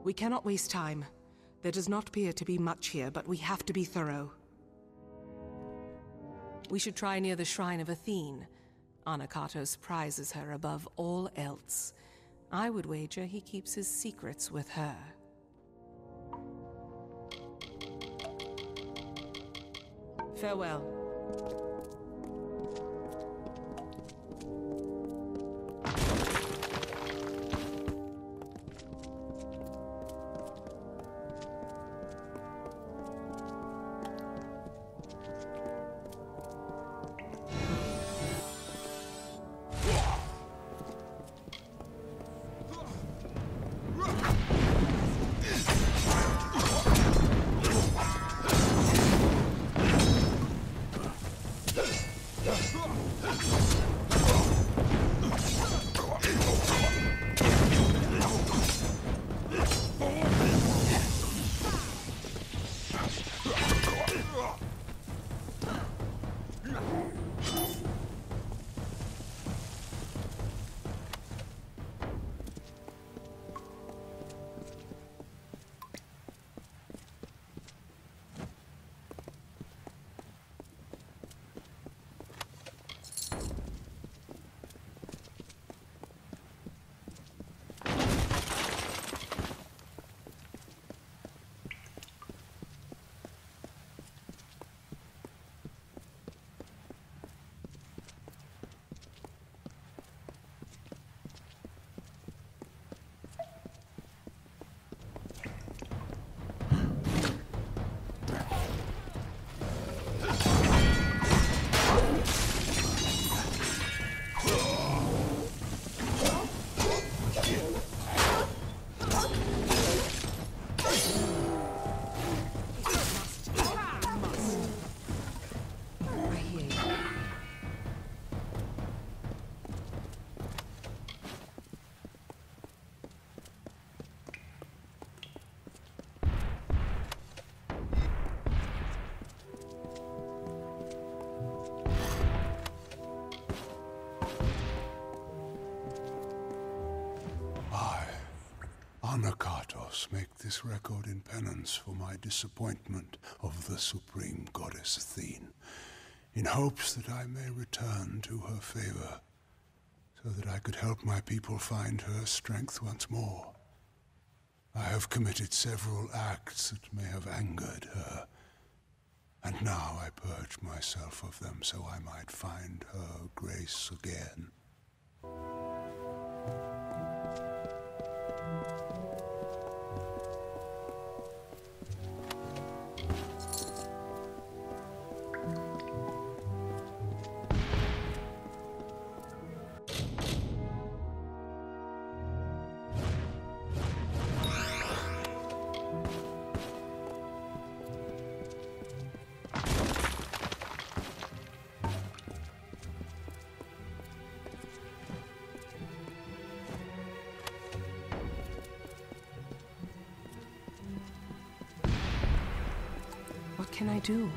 We cannot waste time. There does not appear to be much here, but we have to be thorough. We should try near the shrine of Athene. Anakatos prizes her above all else. I would wager he keeps his secrets with her. Farewell. Anakatos, make this record in penance for my disappointment of the supreme goddess Athene, in hopes that I may return to her favor, so that I could help my people find her strength once more. I have committed several acts that may have angered her, and now I purge myself of them so I might find her grace again. What can I do?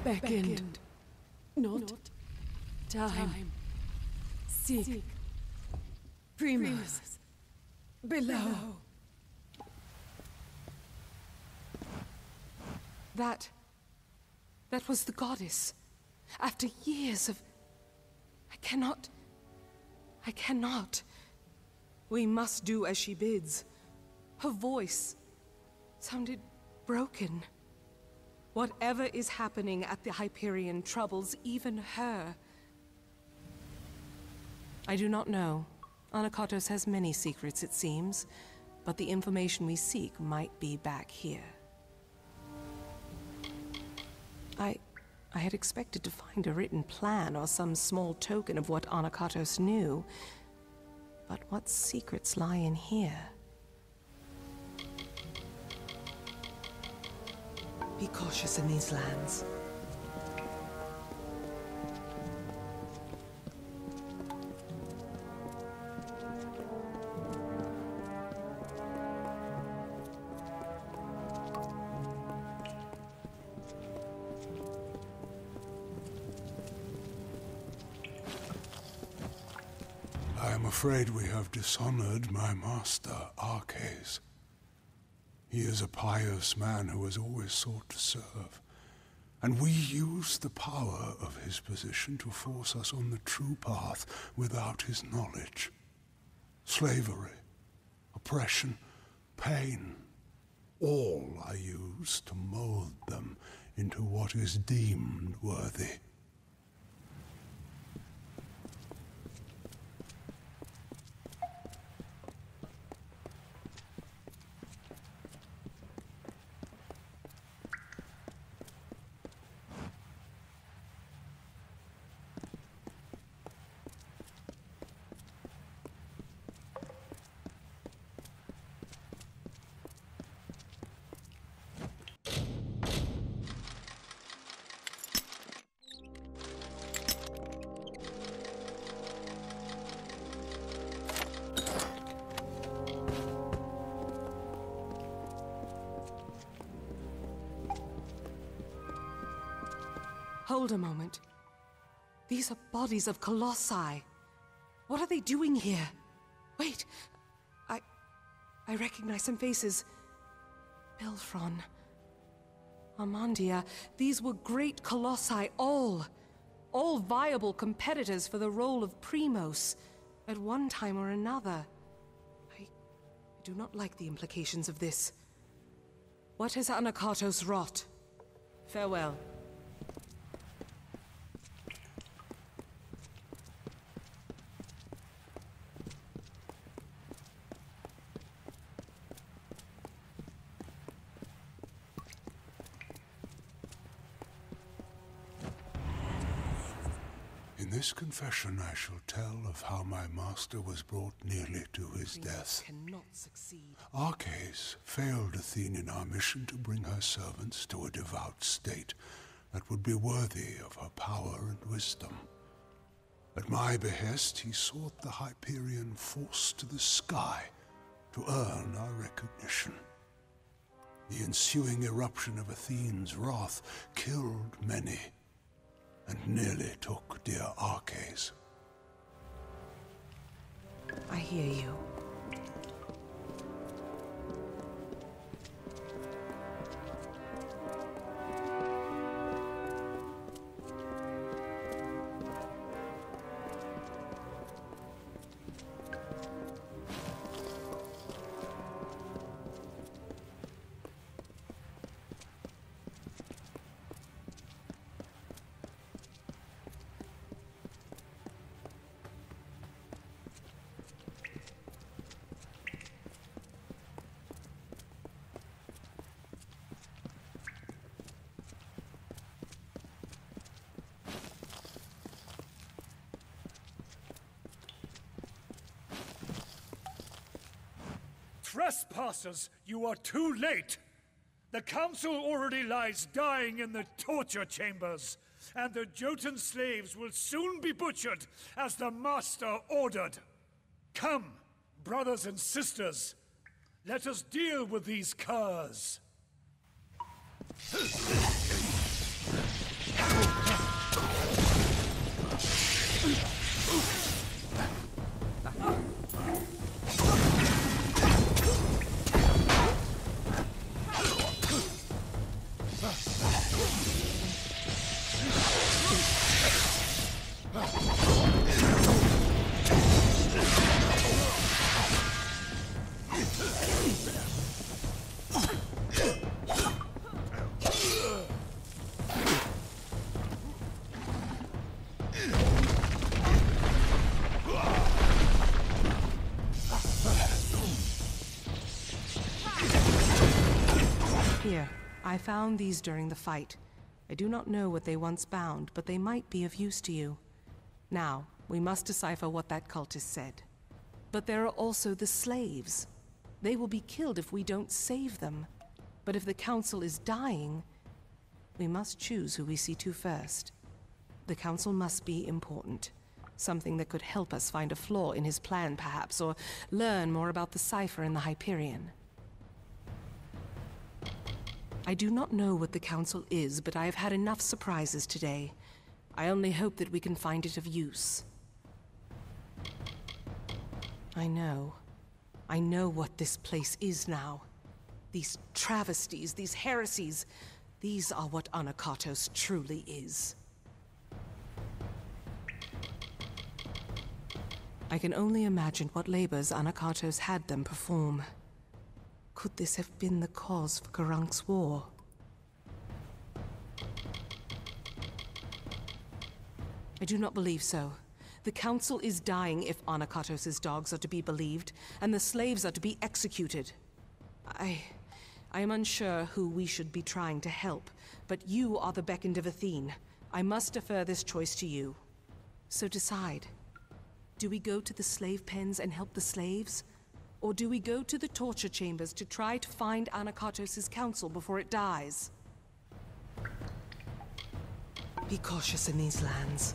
Beckoned, not time. Seek, Primus, below. That was the goddess. After years of... I cannot. We must do as she bids. Her voice sounded broken. Whatever is happening at the Hyperion troubles even her. I do not know. Anakatos has many secrets, it seems, but the information we seek might be back here. I had expected to find a written plan or some small token of what Anakatos knew, but what secrets lie in here? Be cautious in these lands. I am afraid we have dishonored my master, Arcades. He is a pious man who has always sought to serve, and we use the power of his position to force us on the true path without his knowledge. Slavery, oppression, pain, all are used to mold them into what is deemed worthy. Hold a moment. These are bodies of colossi. What are they doing here? Wait, I recognize some faces. Bilfron, Armandia, these were great colossi, all viable competitors for the role of Primos at one time or another. I do not like the implications of this. What has Anakatos wrought? Farewell. In this confession I shall tell of how my master was brought nearly to his death. Cannot succeed. Arcades failed Athene in our mission to bring her servants to a devout state that would be worthy of her power and wisdom. At my behest, he sought the Hyperion force to the sky to earn our recognition. The ensuing eruption of Athene's wrath killed many, and nearly took dear Arcades. I hear you. Trespassers, you are too late! The council already lies dying in the torture chambers, and the Jotun slaves will soon be butchered as the master ordered. Come, brothers and sisters, let us deal with these curs. I found these during the fight. I do not know what they once bound, but they might be of use to you. Now, we must decipher what that cultist said. But there are also the slaves. They will be killed if we don't save them. But if the Council is dying, we must choose who we see to first. The Council must be important. Something that could help us find a flaw in his plan, perhaps, or learn more about the cipher in the Hyperion. I do not know what the Council is, but I have had enough surprises today. I only hope that we can find it of use. I know what this place is now. These travesties, these heresies, these are what Anakatos truly is. I can only imagine what labors Anakatos had them perform. Could this have been the cause for Karank's war? I do not believe so. The Council is dying if Anakatos' dogs are to be believed, and the slaves are to be executed. I am unsure who we should be trying to help, but you are the Beckoned of Athene. I must defer this choice to you. So decide. Do we go to the slave pens and help the slaves? Or do we go to the torture chambers to try to find Anakatos' council before it dies? Be cautious in these lands.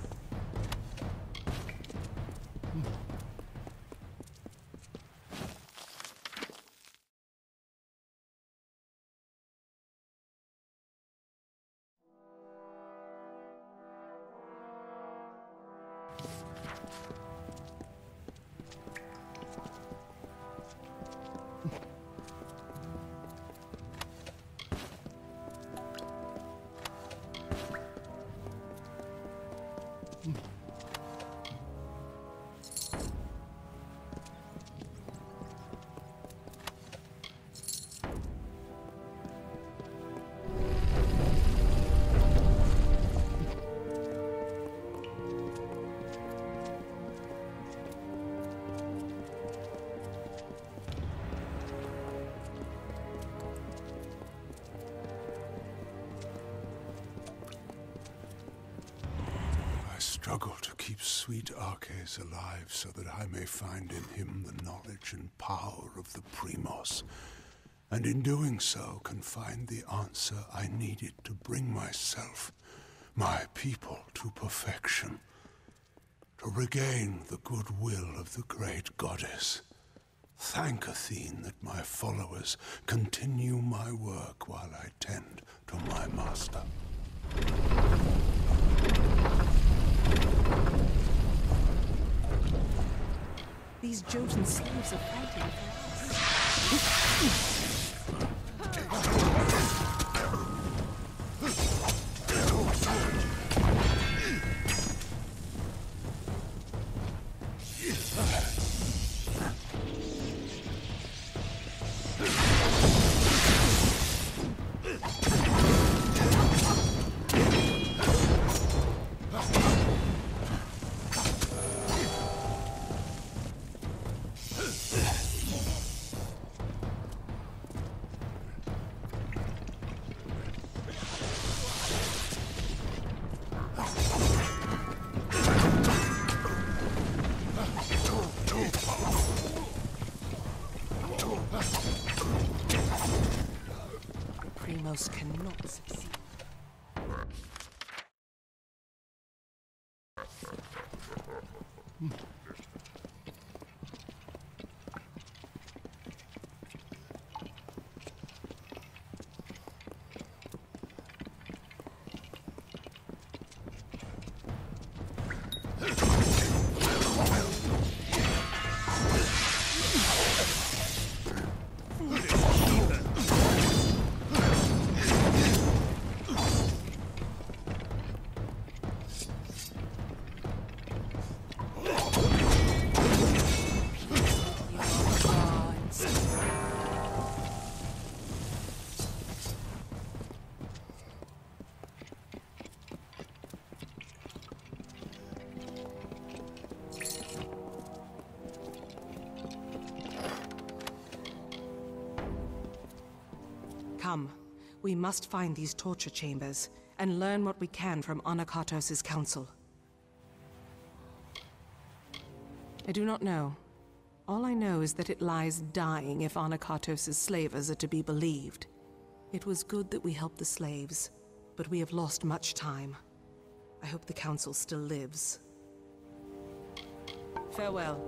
Struggle to keep sweet Arches alive so that I may find in him the knowledge and power of the Primos, and in doing so can find the answer I needed to bring myself, my people, to perfection, to regain the goodwill of the great goddess. Thank Athene that my followers continue my work while I tend to my master. These Jotun slaves are fighting for us. Primos cannot succeed. Come, We must find these torture chambers, and learn what we can from Anakatos' council. I do not know. All I know is that it lies dying if Anakatos' slavers are to be believed. It was good that we helped the slaves, but we have lost much time. I hope the council still lives. Farewell.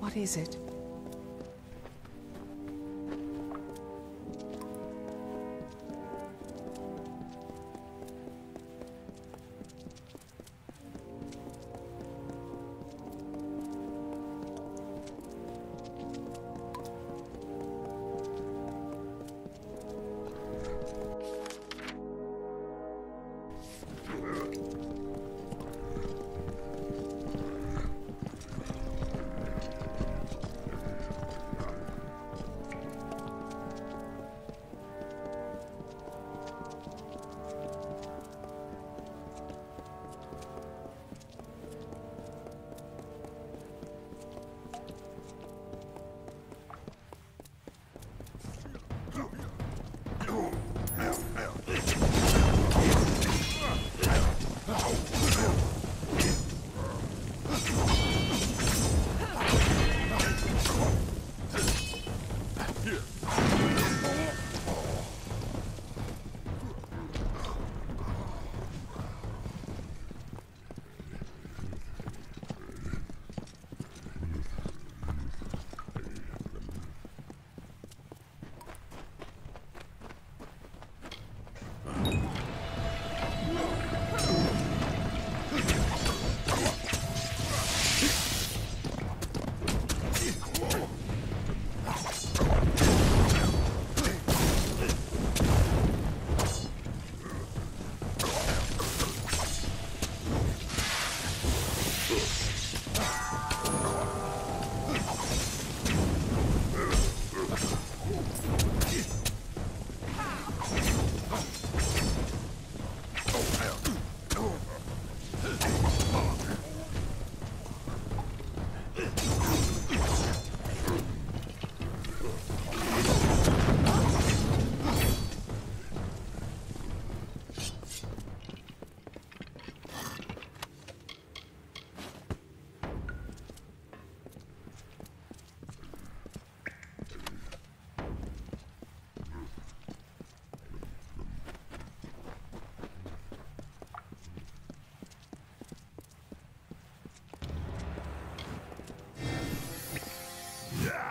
What is it?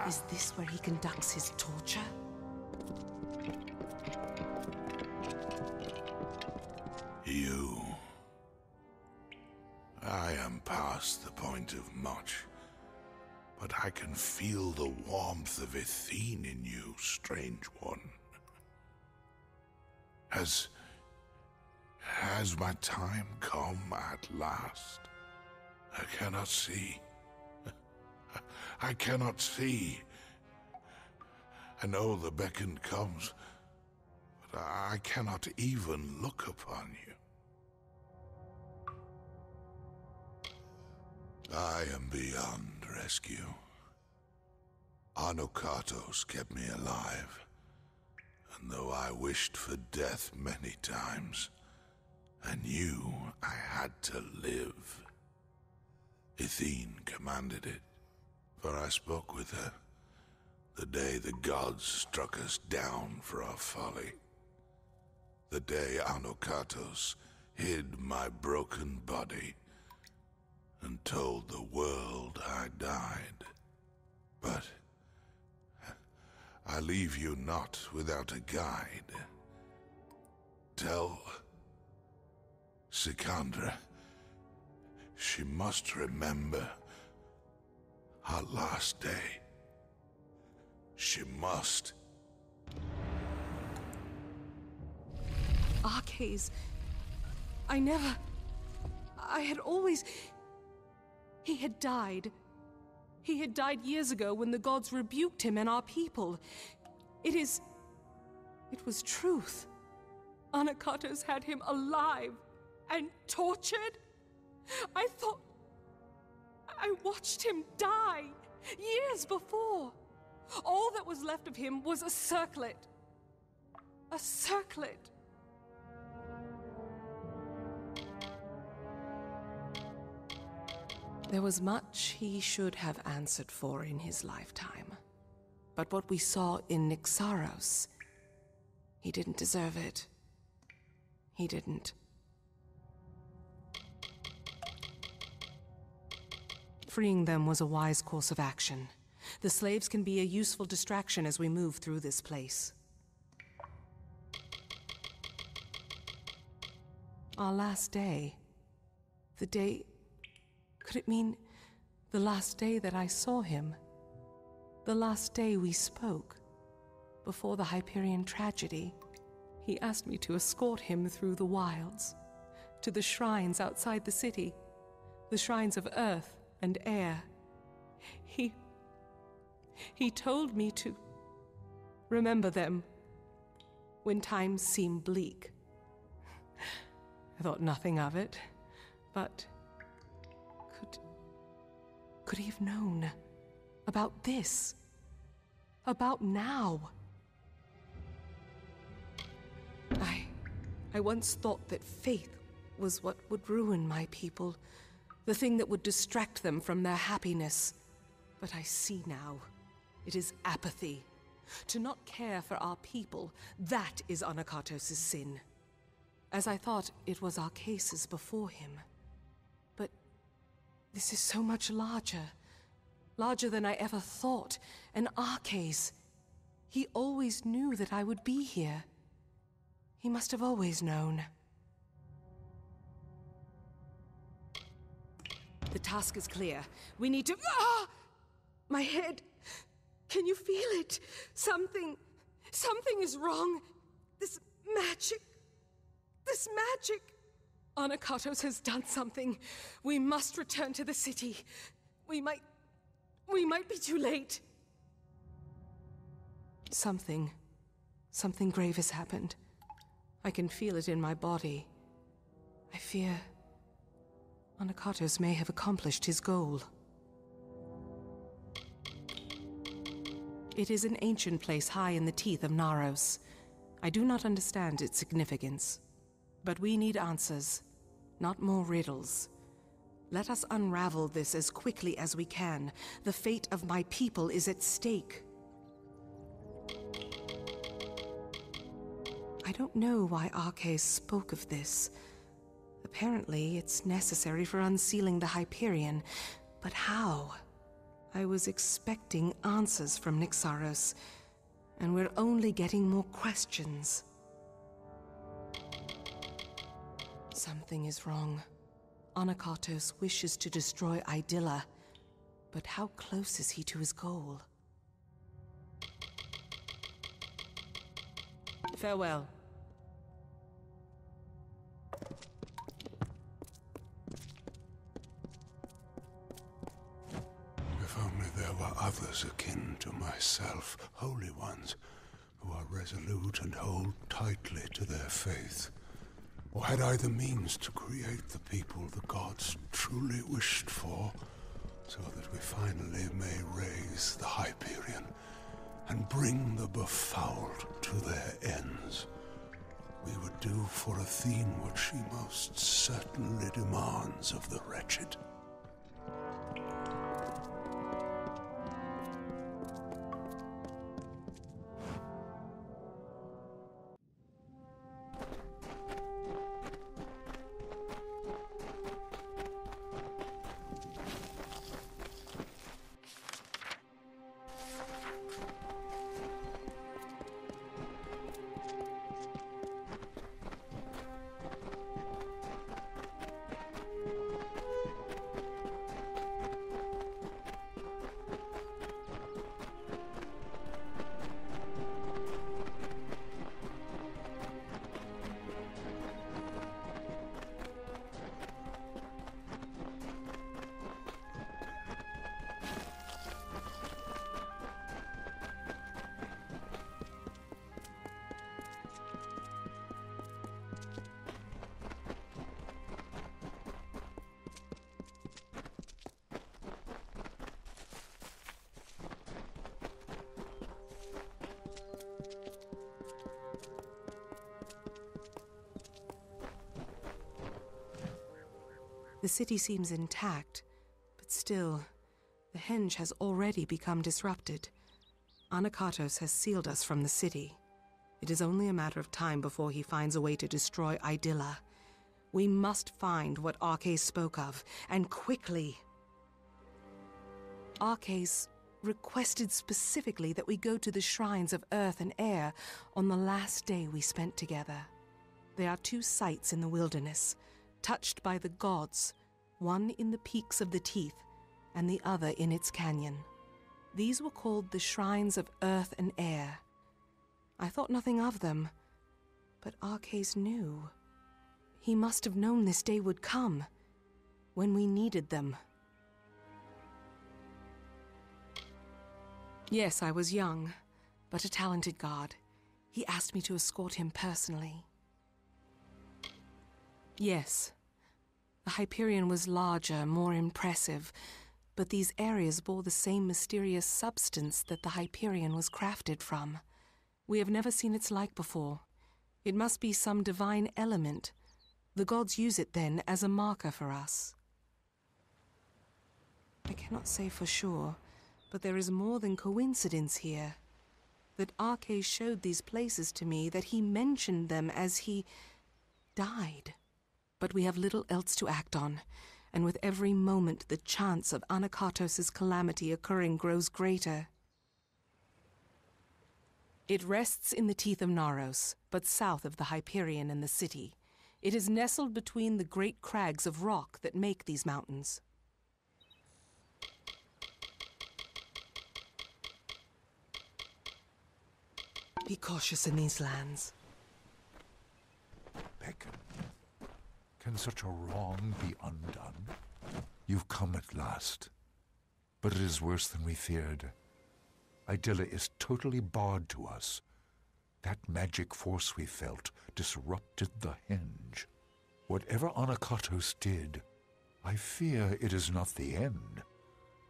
Is this where he conducts his torture? You. I am past the point of much, but I can feel the warmth of Athene in you, strange one. Has my time come at last? I cannot see. I cannot see. I know the beckon comes, but I cannot even look upon you. I am beyond rescue. Anakatos kept me alive, and though I wished for death many times, I knew I had to live. Athene commanded it, for I spoke with her the day the gods struck us down for our folly. the day Anokatos hid my broken body and told the world I died. But I leave you not without a guide. Tell Sikandra she must remember her last day. She must. Arcades. I had always... He had died. He had died years ago when the gods rebuked him and our people. It was truth. Anokatos had him alive and tortured. I thought... I watched him die years before. All that was left of him was a circlet. A circlet. There was much he should have answered for in his lifetime. But what we saw in Nyxaros, he didn't deserve it. He didn't. Freeing them was a wise course of action. The slaves can be a useful distraction as we move through this place. Our last day. The day... Could it mean the last day that I saw him? The last day we spoke? Before the Hyperion tragedy, he asked me to escort him through the wilds, to the shrines outside the city, the shrines of earth and air. He told me to remember them when times seem bleak. I thought nothing of it, but could he have known about this? About now? I once thought that faith was what would ruin my people, the thing that would distract them from their happiness. But I see now, it is apathy. To not care for our people, that is Anokatos' sin. As I thought it was our cases before him. But this is so much larger. Larger than I ever thought. An Arcase. He always knew that I would be here. He must have always known. The task is clear. We need to... Ah! My head. Can you feel it? Something is wrong. This magic. Anokatos has done something. We must return to the city. We might be too late. Something grave has happened. I can feel it in my body. I fear Anokatos may have accomplished his goal. It is an ancient place high in the teeth of Naros. I do not understand its significance. But we need answers, not more riddles. Let us unravel this as quickly as we can. The fate of my people is at stake. I don't know why Arcase spoke of this. Apparently, it's necessary for unsealing the Hyperion. But how? I was expecting answers from Nyxaros, and we're only getting more questions. Something is wrong. Anokatos wishes to destroy Idylla, but how close is he to his goal? Farewell. If only there were others akin to myself, holy ones, who are resolute and hold tightly to their faith. Or had I the means to create the people the gods truly wished for, so that we finally may raise the Hyperion and bring the befouled to their ends. We would do for Athene what she most certainly demands of the wretched. The city seems intact, but still, the henge has already become disrupted. Anakatos has sealed us from the city. It is only a matter of time before he finds a way to destroy Idylla. We must find what Arcais spoke of, and quickly. Arcais requested specifically that we go to the shrines of earth and air on the last day we spent together. There are 2 sites in the wilderness, touched by the gods, one in the peaks of the Teeth, and the other in its canyon. These were called the shrines of earth and air. I thought nothing of them, but Arcais knew. He must have known this day would come, when we needed them. Yes, I was young, but a talented guard. He asked me to escort him personally. Yes, the Hyperion was larger, more impressive, but these areas bore the same mysterious substance that the Hyperion was crafted from. We have never seen its like before. It must be some divine element. The gods use it then as a marker for us. I cannot say for sure, but there is more than coincidence here. That Arcais showed these places to me, that he mentioned them as he died. But we have little else to act on, and with every moment the chance of Anakatos' calamity occurring grows greater. It rests in the teeth of Naros, but south of the Hyperion and the city. It is nestled between the great crags of rock that make these mountains. Be cautious in these lands. Beckon, can such a wrong be undone? You've come at last. But it is worse than we feared. Idylla is totally barred to us. That magic force we felt disrupted the henge. Whatever Anakatos did, I fear it is not the end.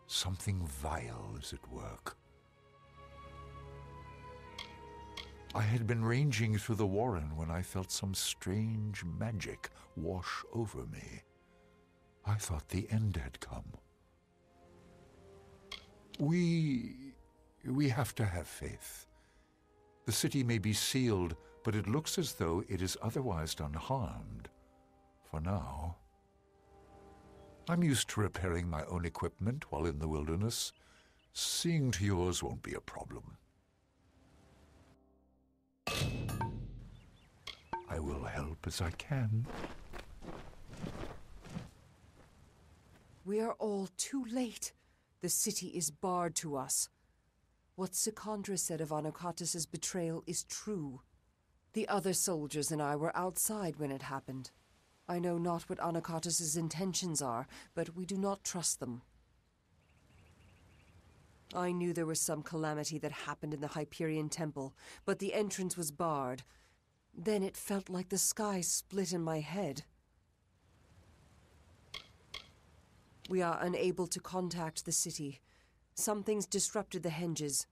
Something vile is at work. I had been ranging through the warren when I felt some strange magic wash over me. I thought the end had come. We have to have faith. The city may be sealed, but it looks as though it is otherwise unharmed. For now. I'm used to repairing my own equipment while in the wilderness. Seeing to yours won't be a problem. I will help as I can. We are all too late. The city is barred to us. What Sikandra said of Anakatos' betrayal is true. The other soldiers and I were outside when it happened. I know not what Anakatos' intentions are, but we do not trust them. I knew there was some calamity that happened in the Hyperion Temple, but the entrance was barred. Then it felt like the sky split in my head. We are unable to contact the city. Something's disrupted the henges.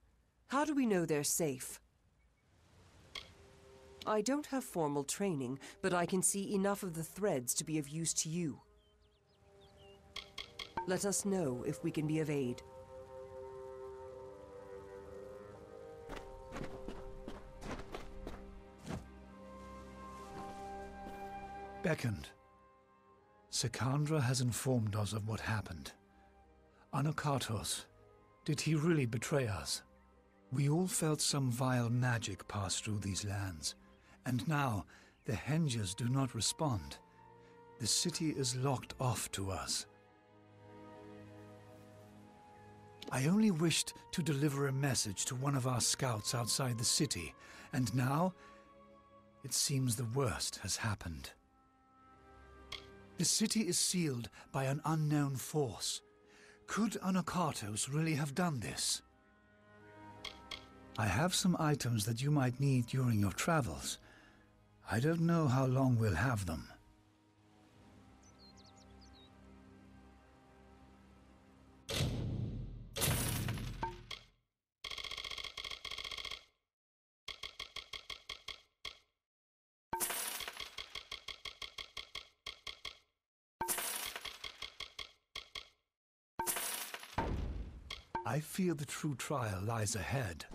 How do we know they're safe? I don't have formal training, but I can see enough of the threads to be of use to you. Let us know if we can be of aid. Beckoned. Sikandra has informed us of what happened. Anakatos, did he really betray us? We all felt some vile magic pass through these lands, and now the henges do not respond. The city is locked off to us. I only wished to deliver a message to one of our scouts outside the city, and now it seems the worst has happened. The city is sealed by an unknown force. Could Anakatos really have done this? I have some items that you might need during your travels. I don't know how long we'll have them. I fear the true trial lies ahead.